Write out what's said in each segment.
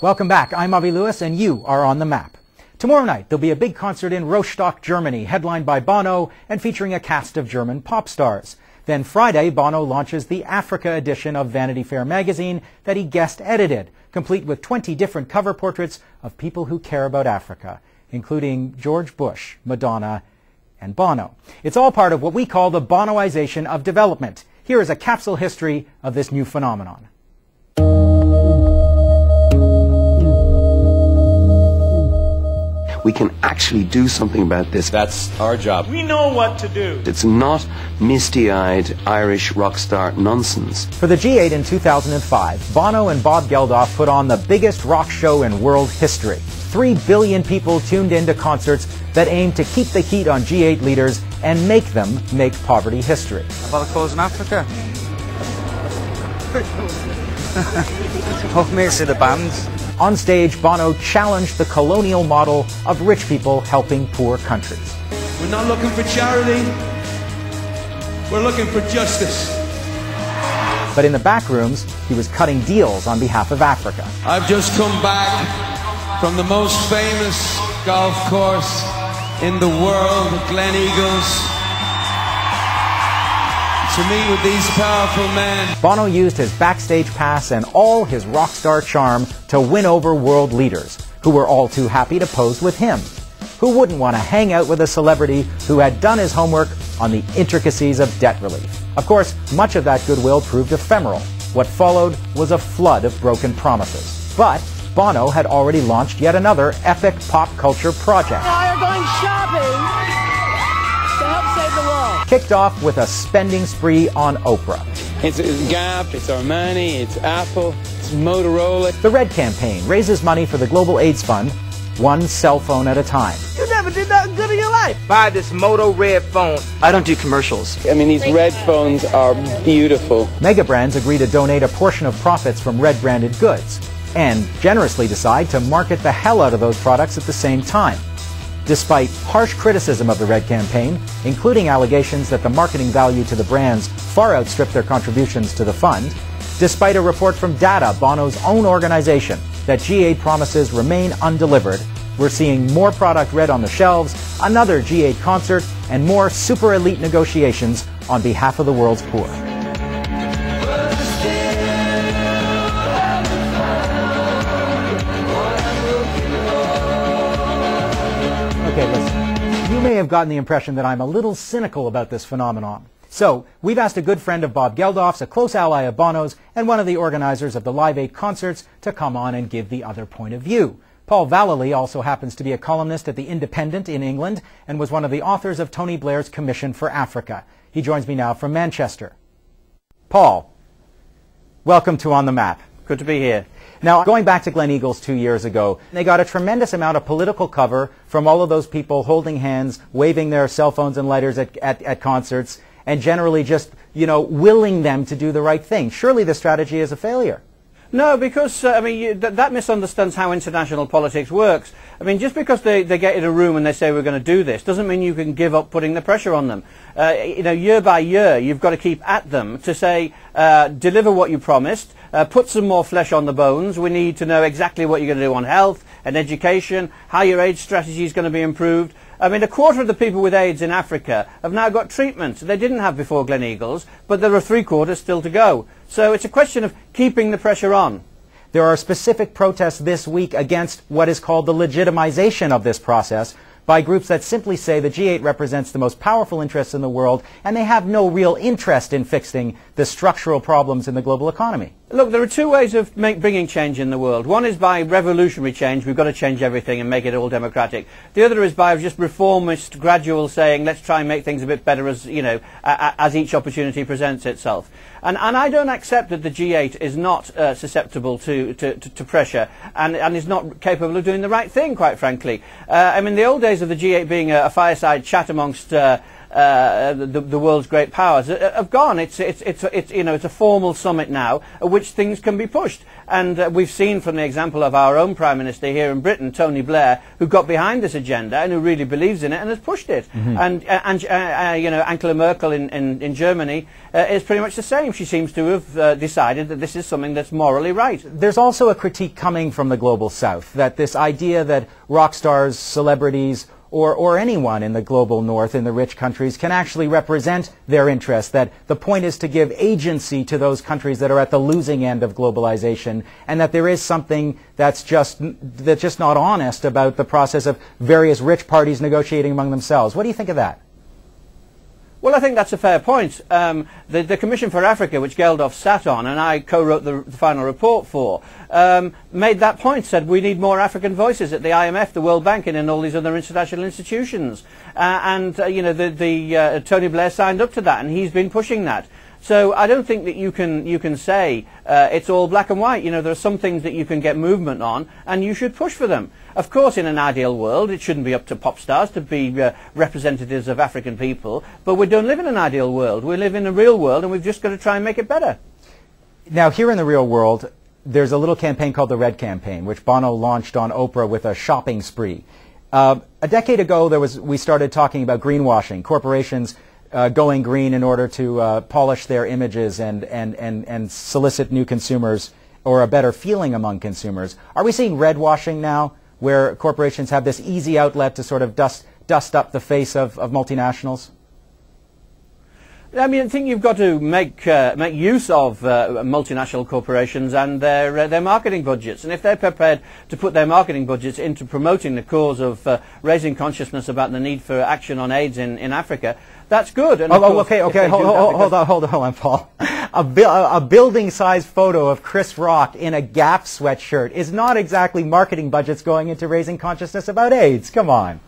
Welcome back. I'm Avi Lewis, and you are on the map. Tomorrow night, there'll be a big concert in Rostock, Germany, headlined by Bono and featuring a cast of German pop stars. Then Friday, Bono launches the Africa edition of Vanity Fair magazine that he guest edited, complete with 20 different cover portraits of people who care about Africa, including George Bush, Madonna, and Bono. It's all part of what we call the Bonoization of development. Here is a capsule history of this new phenomenon. We can actually do something about this. That's our job. We know what to do. It's not misty-eyed Irish rock star nonsense. For the G8 in 2005, Bono and Bob Geldof put on the biggest rock show in world history. 3 billion people tuned into concerts that aimed to keep the heat on G8 leaders and make them make poverty history. About a cause in Africa. What makes it a band? On stage, Bono challenged the colonial model of rich people helping poor countries. We're not looking for charity. We're looking for justice. But in the back rooms, he was cutting deals on behalf of Africa. I've just come back from the most famous golf course in the world, Glen Eagles, to meet with these powerful men. Bono used his backstage pass and all his rock star charm to win over world leaders, who were all too happy to pose with him. Who wouldn't want to hang out with a celebrity who had done his homework on the intricacies of debt relief? Of course, much of that goodwill proved ephemeral. What followed was a flood of broken promises. But Bono had already launched yet another epic pop culture project. Now you're going shopping to help save the world. Kicked off with a spending spree on Oprah. It's Gap, it's Armani, it's Apple, it's Motorola. The Red Campaign raises money for the Global AIDS Fund, one cell phone at a time. You never did nothing good in your life. Buy this Moto Red phone. I don't do commercials. I mean, these red phones are beautiful. Mega brands agree to donate a portion of profits from Red branded goods and generously decide to market the hell out of those products at the same time. Despite harsh criticism of the Red Campaign, including allegations that the marketing value to the brands far outstripped their contributions to the fund, despite a report from Data, Bono's own organization, that G8 promises remain undelivered, we're seeing more product red on the shelves, another G8 concert, and more super elite negotiations on behalf of the world's poor. Okay, listen. You may have gotten the impression that I'm a little cynical about this phenomenon. So, we've asked a good friend of Bob Geldof's, a close ally of Bono's, and one of the organizers of the Live 8 concerts to come on and give the other point of view. Paul Vallely also happens to be a columnist at The Independent in England and was one of the authors of Tony Blair's Commission for Africa. He joins me now from Manchester. Paul, welcome to On the Map. Good to be here. Now, going back to Glen Eagles 2 years ago, they got a tremendous amount of political cover from all of those people holding hands, waving their cell phones and lighters at concerts, and generally just, willing them to do the right thing. Surely the strategy is a failure. No, because, that misunderstands how international politics works. I mean, just because they get in a room and they say we're going to do this doesn't mean you can give up putting the pressure on them. Year by year, you've got to keep at them to say, deliver what you promised, put some more flesh on the bones. We need to know exactly what you're going to do on health and education, how your AIDS strategy is going to be improved. I mean, a quarter of the people with AIDS in Africa have now got treatment they didn't have before Glen Eagles, but there are 3/4 still to go. So it's a question of keeping the pressure on. There are specific protests this week against what is called the legitimization of this process by groups that simply say the G8 represents the most powerful interests in the world and they have no real interest in fixing the structural problems in the global economy. Look, there are two ways of bringing change in the world. One is by revolutionary change. We've got to change everything and make it all democratic. The other is by just reformist, gradual saying, let's try and make things a bit better as each opportunity presents itself. And I don't accept that the G8 is not susceptible to pressure and is not capable of doing the right thing, quite frankly. The old days of the G8 being a fireside chat amongst the world's great powers have gone. It's a formal summit now at which things can be pushed. And we've seen from the example of our own Prime Minister here in Britain, Tony Blair, who got behind this agenda and who really believes in it and has pushed it. And Angela Merkel in Germany is pretty much the same. She seems to have decided that this is something that's morally right. There's also a critique coming from the global south that this idea that rock stars, celebrities, or anyone in the global north, in the rich countries, can actually represent their interests, that the point is to give agency to those countries that are at the losing end of globalization, and that there is something that's just not honest about the process of various rich parties negotiating among themselves. What do you think of that? Well, I think that's a fair point. The Commission for Africa, which Geldof sat on, and I co-wrote the final report for, made that point, said we need more African voices at the IMF, the World Bank, and in all these other international institutions. Tony Blair signed up to that, and he's been pushing that. So I don't think that you can say it's all black and white. There are some things that you can get movement on, and you should push for them. Of course, in an ideal world, it shouldn't be up to pop stars to be representatives of African people, but we don't live in an ideal world. We live in a real world, and we've just got to try and make it better. Now, here in the real world, there's a little campaign called the Red Campaign, which Bono launched on Oprah with a shopping spree. A decade ago, we started talking about greenwashing, corporations going green in order to polish their images and solicit new consumers or a better feeling among consumers. Are we seeing red washing now, where corporations have this easy outlet to sort of dust up the face of multinationals? I mean, I think you've got to make use of multinational corporations and their marketing budgets. And if they're prepared to put their marketing budgets into promoting the cause of raising consciousness about the need for action on AIDS in Africa, that's good. And okay. Hold on, Paul. A building-sized photo of Chris Rock in a Gap sweatshirt is not exactly marketing budgets going into raising consciousness about AIDS. Come on.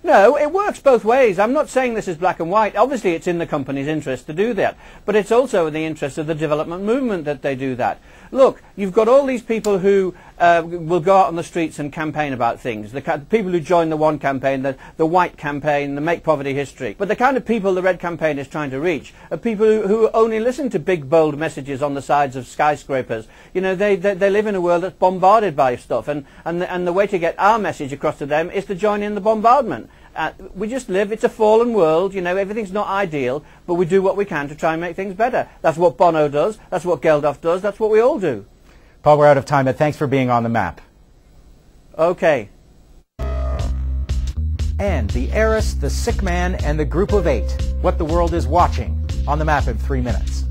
No, it works both ways. I'm not saying this is black and white. Obviously, it's in the company's interest to do that. But it's also in the interest of the development movement that they do that. Look, you've got all these people who will go out on the streets and campaign about things. The people who join the One campaign, the White campaign, the Make Poverty History. But the kind of people the Red campaign is trying to reach are people who only listen to big, bold messages on the sides of skyscrapers. They live in a world that's bombarded by stuff. And the way to get our message across to them is to join in the bombardment. We just live, it's a fallen world, everything's not ideal, but we do what we can to try and make things better. That's what Bono does, that's what Geldof does, that's what we all do. Paul, we're out of time, but thanks for being on the map. Okay. And the heiress, the sick man, and the group of 8. What the world is watching on the map in 3 minutes.